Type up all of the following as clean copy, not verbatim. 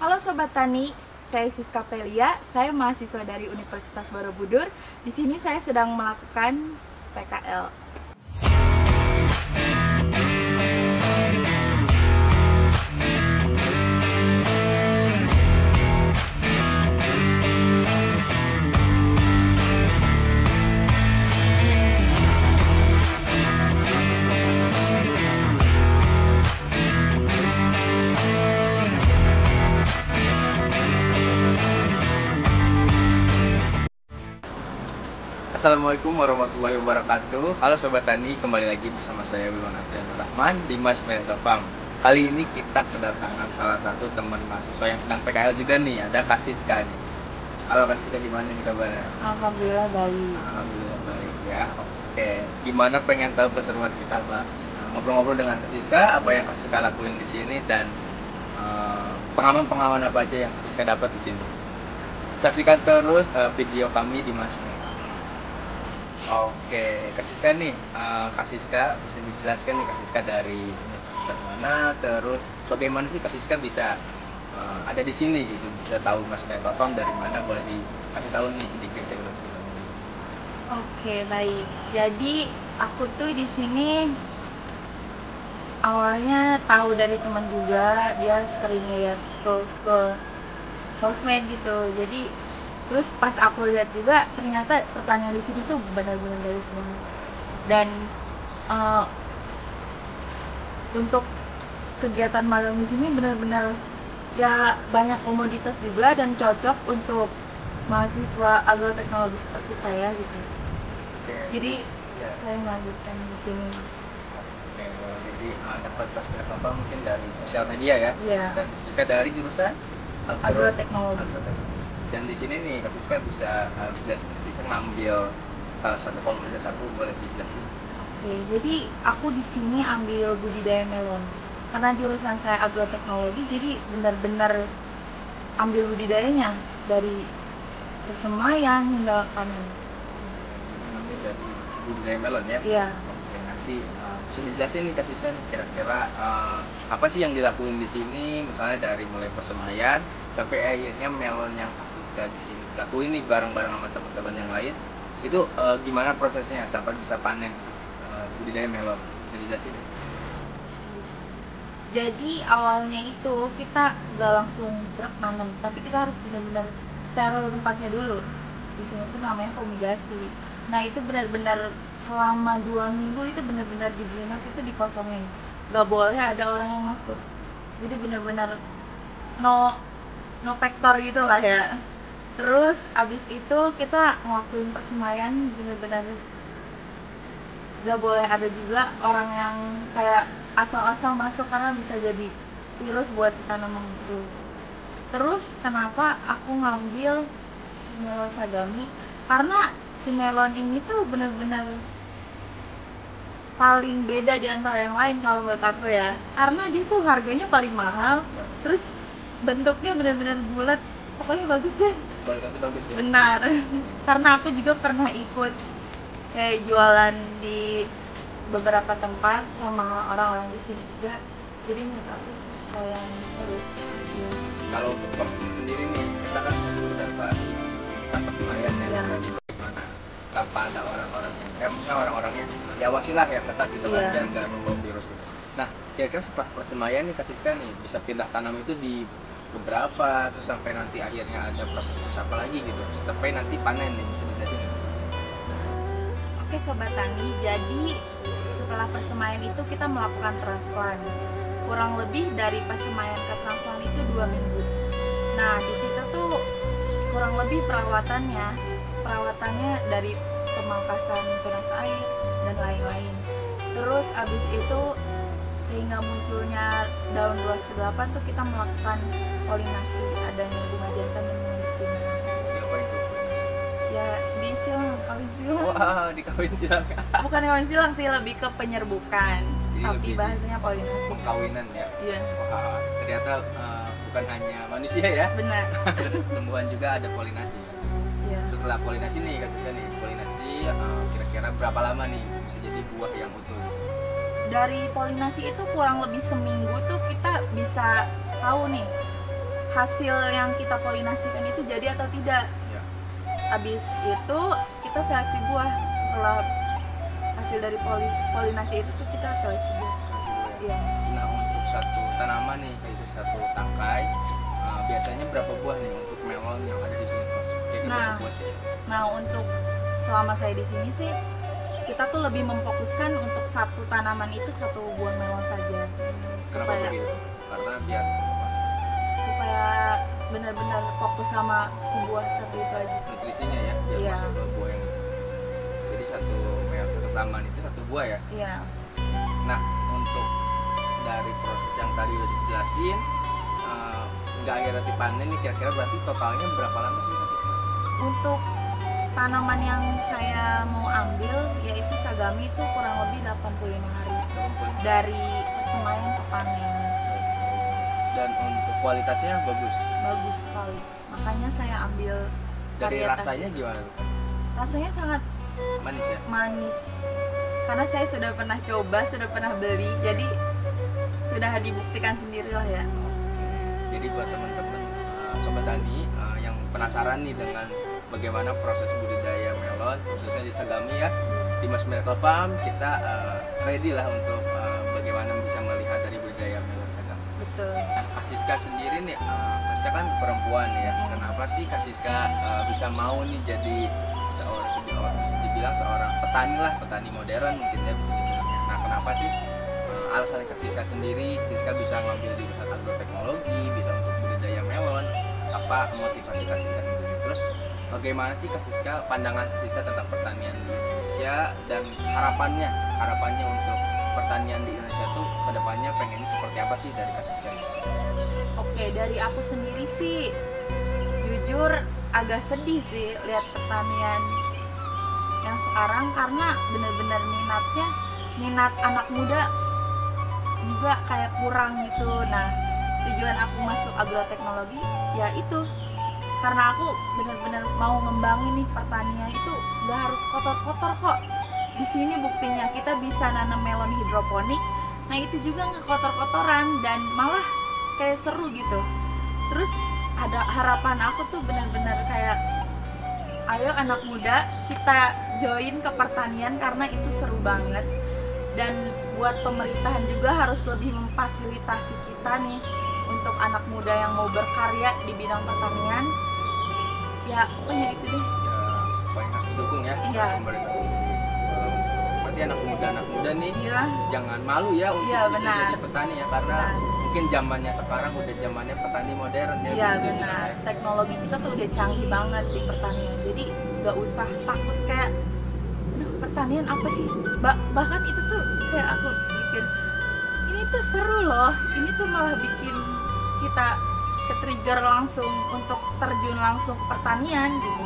Halo Sobat Tani, saya Siska Pelia, saya mahasiswa dari Universitas Borobudur. Di sini saya sedang melakukan PKL. Assalamualaikum warahmatullahi wabarakatuh. Halo Sobat Tani, kembali lagi bersama saya Wilwan Abdul Rahman di Mas Menetopam. Kali ini kita kedatangan salah satu teman mahasiswa yang sedang PKL juga nih, ada Kak Siska nih. Halo Kak Siska, gimana nih kabarnya? Alhamdulillah baik. Alhamdulillah baik ya. Oke, gimana pengen tahu keseruan kita bahas ngobrol-ngobrol dengan Kak Siska, apa yang Kak Siska lakuin di sini dan pengalaman-pengalaman apa aja yang Kak Siska dapat di sini. Saksikan terus video kami di Mas Menetopam. Oke, Kak Siska nih, Kak Siska bisa dijelaskan nih Kak Siska dari universitas mana, terus bagaimana sih Kak Siska bisa ada di sini gitu, bisa tahu Mas Menetopam dari mana, boleh dikasih tahu nih sedikit cerita. Oke, baik. Jadi aku tuh di sini awalnya tahu dari teman juga, dia sering lihat scroll sosmed gitu. Jadi terus pas aku lihat juga ternyata pertanyaan di sini tuh benar-benar dari semua. Dan eh, untuk kegiatan magang di sini benar-benar ya banyak komoditas juga dan cocok untuk mahasiswa agroteknologi seperti saya gitu. Oke, Jadi ya. saya melanjutkan di sini. Oke, jadi dapat Mas Menetopam mungkin dari sosial media ya, Iya. dan juga dari jurusan Agroteknologi. Dan di sini nih Kak Siska bisa ngambil salah satu komunitas, aku boleh dijelasin? Oke, jadi aku di sini ambil budidaya melon. Karena jurusan saya agroteknologi, jadi benar-benar ambil budidayanya dari persemaian hingga panen. Ambil dari budidaya melon ya. Iya. Oke, nanti bisa dijelasin nih Kak Siska kira-kira apa sih yang dilakuin di sini, misalnya dari mulai persemaian sampai akhirnya melon yang Kak Siska di sini lakuin nih bareng-bareng sama teman-teman yang lain, itu gimana prosesnya sampai bisa panen budidaya melon, bisa dijelasin? Jadi awalnya itu kita nggak langsung truk nanam, tapi kita harus benar-benar steril tempatnya dulu. Di sini tuh namanya fumigasi. Nah itu benar-benar selama 2 minggu itu benar-benar di greenhouse itu dikosongin, nggak boleh ada orang yang masuk. Jadi benar-benar no no factor gitu lah ya. Terus abis itu kita ngelakuin persemaian, benar-benar nggak boleh ada juga orang yang kayak asal-asal masuk karena bisa jadi virus buat tanaman itu. Terus kenapa aku ngambil si melon sagami? Karena si melon ini tuh benar-benar paling beda di antara yang lain kalau menurut aku ya. Karena dia tuh harganya paling mahal, terus bentuknya benar-benar bulat, pokoknya bagus deh. Bagus ya. Benar. Karena aku juga pernah ikut kayak jualan di beberapa tempat sama orang-orang di sini juga, jadi menurut aku kayak seru. Kalau untuk proses sendiri nih, kita kan dapat tanpa semayan ya, Ya. di mana tanpa ada orang-orang maksudnya orang-orangnya diawasi lah ya, ketat gitu kan, Iya. biar nggak membawa virus gitu. Nah, kira-kira setelah persemaian nih Kak Siska nih bisa pindah tanam itu di beberapa, terus sampai nanti akhirnya ada proses apa lagi gitu, sampai nanti panen nih, bisa dijelasin nggak? Oke Sobat Tani, jadi setelah persemaian itu kita melakukan transplant. Kurang lebih dari persemaian ke transplant itu 2 minggu. Nah di situ tuh kurang lebih perawatannya dari pemangkasan tunas air dan lain-lain. Terus abis itu sehingga munculnya daun luas ke-8 tuh kita melakukan polinasi, adanya bunga jantan dan bunga betina. Apa itu? Ya di silang, kawin silang. Wah, dikawin silang. Bukan kawin silang sih, lebih ke penyerbukan. Jadi Tapi lebih bahasanya polinasi. Pengkawinan ya. Iya, Wah, ternyata bukan hanya manusia ya, benar. tumbuhan juga ada polinasi. Iya. Setelah polinasi nih Kak Siska nih, polinasi kira-kira berapa lama nih bisa jadi buah yang utuh? Dari polinasi itu kurang lebih seminggu tuh kita bisa tahu nih hasil yang kita polinasikan itu jadi atau tidak. Ya. Habis itu kita seleksi buah. Setelah hasil dari polinasi itu tuh kita seleksi buah. Iya. Nah, untuk satu tanaman nih, kayak satu tangkai, biasanya berapa buah nih untuk melon yang ada di sini? Kayak berapa buah sih? Nah, untuk selama saya di sini sih, kita tuh lebih memfokuskan untuk satu tanaman itu satu buah melon saja. Kenapa begitu? Karena biar supaya benar-benar fokus sama si buah satu itu aja. nutrisinya ya, biar Iya. masuk ke buah yang. Jadi satu taman itu satu buah ya. Iya. Nah, untuk dari proses yang tadi udah dijelasin, nggak akhirnya dipanen nih, kira-kira berarti totalnya berapa lama sih Kak Siska? Untuk tanaman yang saya mau ambil yaitu sagami itu kurang lebih 85 hari dari persemaian ke panen. Dan untuk kualitasnya bagus. Bagus sekali. Makanya saya ambil Dari varietas. rasanya gimana? Rasanya sangat Manis ya? manis. Karena saya sudah pernah coba, sudah pernah beli, jadi sudah dibuktikan sendirilah ya. Jadi buat teman-teman sobat tani yang penasaran nih dengan bagaimana proses budidaya melon khususnya di Sagami ya, di Mas Miracle Farm kita ready lah untuk bagaimana bisa melihat dari budidaya melon Sagami. Betul. Nah, Kak Siska sendiri nih, Kak Siska kan perempuan ya. Kenapa sih Kak Siska bisa mau nih jadi bisa dibilang seorang petani lah, petani modern mungkin ya bisa dibilang. Nah, kenapa sih alasan Kak Siska sendiri, Kak Siska bisa ngambil jurusan agroteknologi, bisa untuk budidaya melon, apa motivasi Kak Siska sendiri? Terus bagaimana sih Kak Siska, pandangan Kak Siska tentang pertanian di Indonesia dan harapannya untuk pertanian di Indonesia tuh kedepannya pengennya seperti apa sih dari Kak Siska? Oke, dari aku sendiri sih jujur agak sedih sih lihat pertanian yang sekarang karena benar-benar minat anak muda juga kayak kurang gitu. Nah, tujuan aku masuk agroteknologi ya itu karena aku benar-benar mau ngembangin nih pertanian itu nggak harus kotor-kotor kok. Di sini buktinya kita bisa nanam melon hidroponik. Nah, itu juga nggak kotor-kotoran dan malah kayak seru gitu. Terus ada harapan aku tuh benar-benar kayak ayo anak muda kita join ke pertanian karena itu seru banget. Dan buat pemerintahan juga harus lebih memfasilitasi kita nih untuk anak muda yang mau berkarya di bidang pertanian. Ya pokoknya itu deh. Ya, pokoknya harus didukung ya Iya. pemerintah. Berarti anak muda nih Iya. jangan malu ya untuk Iya, bisa benar. jadi petani ya, karena Benar. mungkin zamannya sekarang udah zamannya petani modern ya. Iya gitu. benar, teknologi kita tuh udah canggih banget di pertanian. Jadi nggak usah takut kayak, aduh pertanian apa sih? Bahkan itu tuh kayak aku pikir, ini tuh seru loh. Ini tuh malah bikin kita ke-trigger langsung untuk terjun langsung ke pertanian gitu.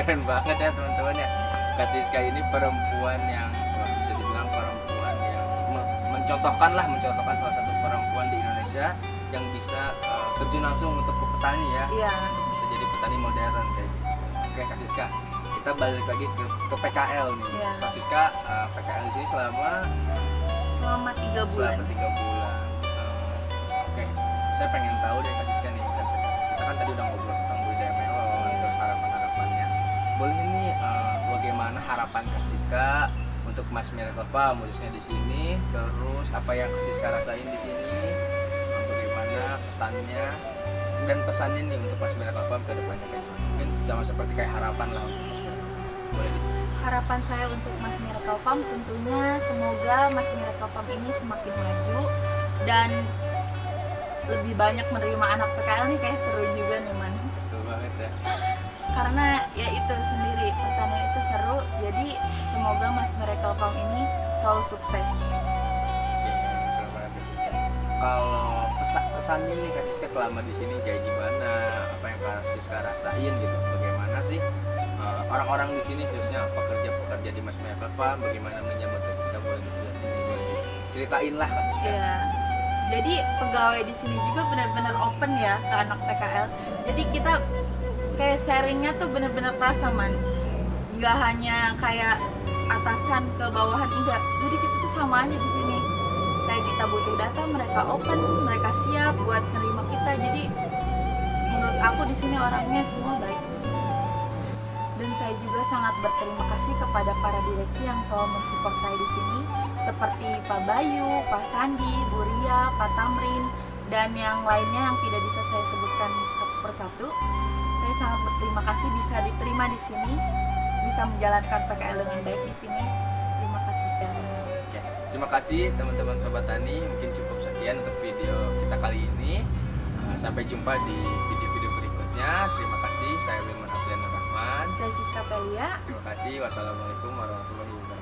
Keren banget ya teman-teman ya. Kak Siska ini perempuan yang bisa dibilang perempuan yang mencontohkan salah satu perempuan di Indonesia yang bisa terjun langsung untuk ke petani ya. Iya. Untuk bisa jadi petani modern kayak gitu. Oke Kak Siska, kita balik lagi ke PKL nih. Iya. Kak Siska PKL di sini selama 3 bulan. 3 bulan. Oke, saya pengen tahu deh Kak Siska nih. Kita kan tadi udah ngobrol tentang budidaya melon, terus harapan-harapannya. Boleh nih bagaimana harapan Kak Siska untuk Mas Miracle Farm khususnya di sini, terus apa yang Kak Siska rasain di sini, bagaimana pesannya dan pesannya nih untuk Mas Miracle Farm ke depannya kayak gimana? Mungkin sama seperti kayak harapan lah untuk Mas Miracle Farm. Boleh nih. Harapan saya untuk Mas Miracle Farm tentunya semoga Mas Miracle Farm ini semakin maju dan lebih banyak menerima anak PKL nih, kayak seru juga nih man. Betul banget ya. Karena ya itu sendiri, pertanian itu seru, jadi semoga Mas Miracle Farm ini selalu sukses. Oke, keren banget Kak Siska. Kalau kesannya nih Kak Siska selama di sini kayak gimana? Apa yang Kak Siska rasain gitu? Bagaimana sih orang-orang di sini khususnya pekerja di Mas Miracle Farm, bagaimana menyambut Kak Siska? Boleh dijelasin, boleh ceritain lah Kak Siska. Iya. Jadi pegawai di sini juga benar-benar open ya ke anak PKL. Jadi kita kayak sharingnya tuh benar-benar terasa man. Nggak hanya kayak atasan ke bawahan, enggak. Jadi kita tuh sama aja di sini. Kayak kita butuh data, mereka open, mereka siap buat nerima kita. Jadi aku di sini orangnya semua baik. Dan saya juga sangat berterima kasih kepada para direksi yang selalu mensupport saya di sini, seperti Pak Bayu, Pak Sandi, Bu Ria, Pak Tamrin, dan yang lainnya yang tidak bisa saya sebutkan satu persatu. Saya sangat berterima kasih bisa diterima di sini, bisa menjalankan PKL dengan baik di sini. Terima kasih. Oke. Terima kasih teman-teman Sobat Tani. Mungkin cukup sekian untuk video kita kali ini. Sampai jumpa di video-video berikutnya. Terima kasih. Saya Wilman Aprian Rahman. Saya Siska Pelia. Terima kasih. Wassalamualaikum warahmatullahi wabarakatuh.